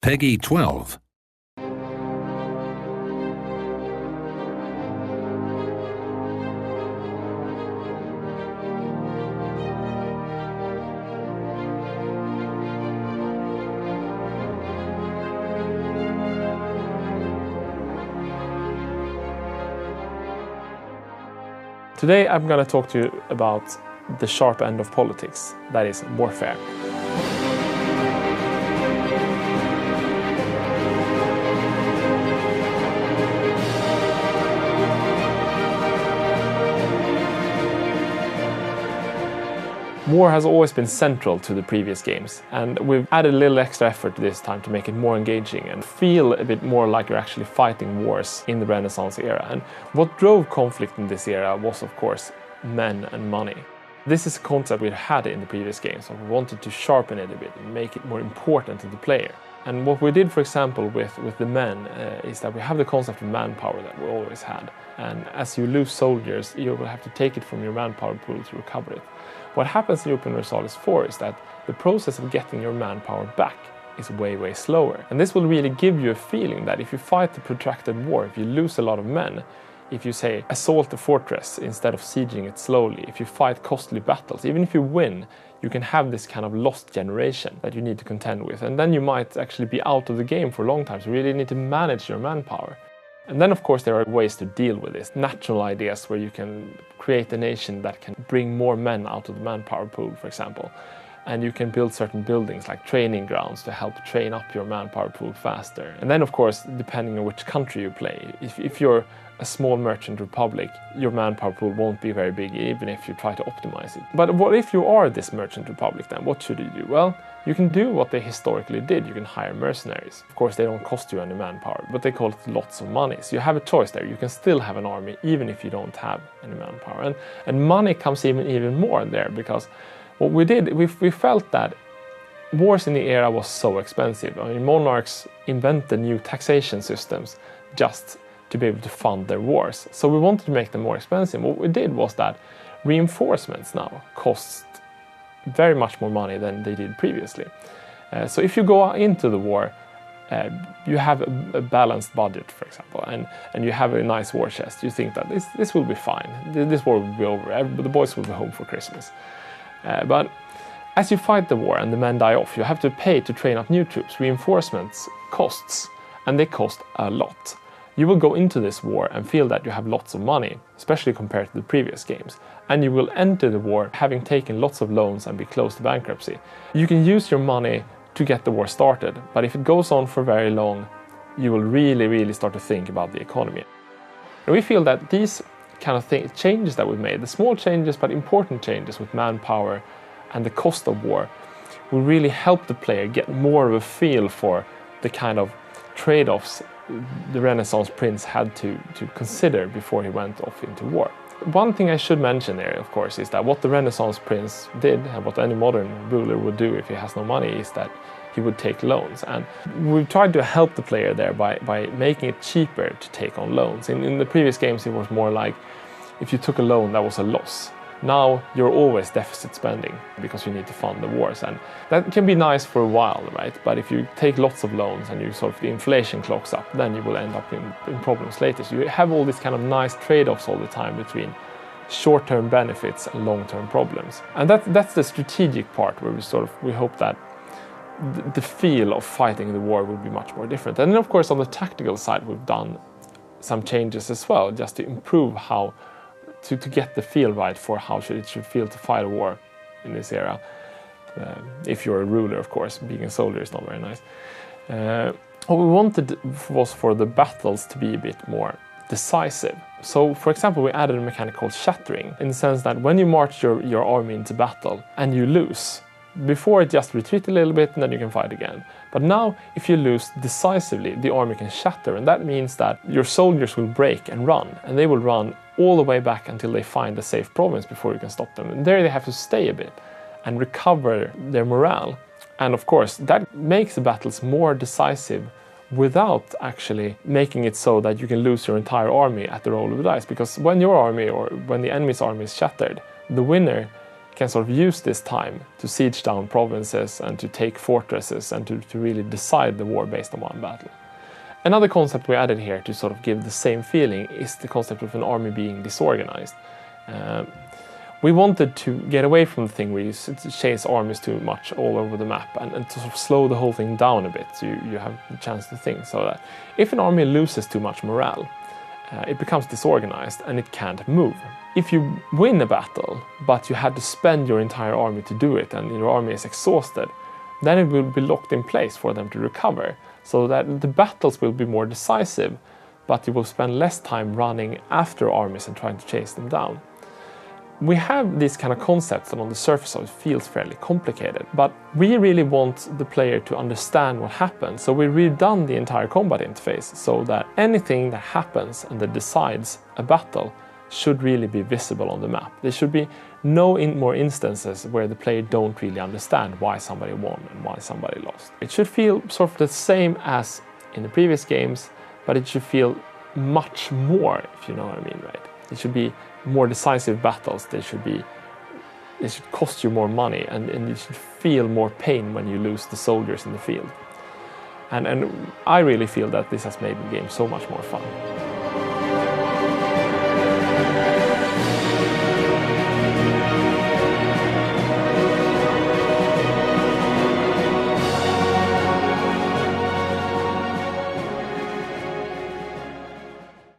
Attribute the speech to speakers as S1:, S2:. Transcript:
S1: Peggy 12.
S2: Today I'm going to talk to you about the sharp end of politics, that is warfare. War has always been central to the previous games, and we've added a little extra effort this time to make it more engaging and feel a bit more like you're actually fighting wars in the Renaissance era. And what drove conflict in this era was, of course, men and money. This is a concept we had in the previous games, so we wanted to sharpen it a bit and make it more important to the player. And what we did, for example, with the men is that we have the concept of manpower that we always had. And as you lose soldiers, you will have to take it from your manpower pool to recover it. What happens in Europa Universalis 4 is that the process of getting your manpower back is way slower. And this will really give you a feeling that if you fight a protracted war, if you lose a lot of men, if you say assault a fortress instead of sieging it slowly, if you fight costly battles, even if you win, you can have this kind of lost generation that you need to contend with. And then you might actually be out of the game for a long time, so you really need to manage your manpower. And then, of course, there are ways to deal with this. Natural ideas where you can create a nation that can bring more men out of the manpower pool, for example. And you can build certain buildings like training grounds to help train up your manpower pool faster. And then, of course, depending on which country you play, if you're a small merchant republic, your manpower pool won't be very big even if you try to optimize it. But what if you are this merchant republic then? What should you do? Well, you can do what they historically did. You can hire mercenaries. Of course, they don't cost you any manpower, but they cost lots of money. So you have a choice there. You can still have an army even if you don't have any manpower. And money comes even more there, because what we did, we felt that wars in the era was so expensive. I mean, monarchs invented new taxation systems just to be able to fund their wars. So we wanted to make them more expensive. What we did was that reinforcements now cost very much more money than they did previously. So if you go into the war, you have a balanced budget, for example, and you have a nice war chest. You think that this will be fine. This war will be over. The boys will be home for Christmas. But as you fight the war and the men die off, you have to pay to train up new troops. Reinforcements costs, and they cost a lot. You will go into this war and feel that you have lots of money, especially compared to the previous games. And you will enter the war having taken lots of loans and be close to bankruptcy. You can use your money to get the war started, but if it goes on for very long, you will really start to think about the economy. And we feel that these kind of changes that we've made, the small changes but important changes with manpower and the cost of war, will really help the player get more of a feel for the kind of trade-offs the Renaissance prince had to consider before he went off into war. One thing I should mention there, of course, is that what the Renaissance prince did, and what any modern ruler would do if he has no money, is that he would take loans. And we've tried to help the player there by making it cheaper to take on loans. In the previous games, it was more like if you took a loan, that was a loss. Now you're always deficit spending because you need to fund the wars, and that can be nice for a while, right? But if you take lots of loans and the inflation clocks up, then you will end up in problems later. So you have all these kind of nice trade-offs all the time between short-term benefits and long-term problems. And that's the strategic part where we hope that the feel of fighting the war will be much more different. And then, of course, on the tactical side, we've done some changes as well, just to improve how to get the feel right for how it should feel to fight a war in this era. If you're a ruler, of course, being a soldier is not very nice. What we wanted was for the battles to be a bit more decisive. So, for example, we added a mechanic called shattering, in the sense that when you march your army into battle and you lose, before it just retreat a little bit and then you can fight again. But now, if you lose decisively, the army can shatter, and that means that your soldiers will break and run, and they will run all the way back until they find a safe province before you can stop them. And there they have to stay a bit and recover their morale. And of course, that makes the battles more decisive without actually making it so that you can lose your entire army at the roll of the dice. Because when your army or when the enemy's army is shattered, the winner can sort of use this time to siege down provinces and to take fortresses and to really decide the war based on one battle. Another concept we added here to sort of give the same feeling is the concept of an army being disorganized. We wanted to get away from the thing where you chase armies too much all over the map and to sort of slow the whole thing down a bit so you have the chance to think, so that if an army loses too much morale, it becomes disorganized and it can't move. If you win a battle, but you had to spend your entire army to do it and your army is exhausted, then it will be locked in place for them to recover, so that the battles will be more decisive, but you will spend less time running after armies and trying to chase them down. We have these kind of concepts that on the surface of it feels fairly complicated, but we really want the player to understand what happens, so we redone the entire combat interface so that anything that happens and that decides a battle should really be visible on the map. There should be no more instances where the player don't really understand why somebody won and why somebody lost. It should feel sort of the same as in the previous games, but it should feel much more, if you know what I mean, right? It should be more decisive battles. They should cost you more money, and you should feel more pain when you lose the soldiers in the field. And I really feel that this has made the game so much more fun.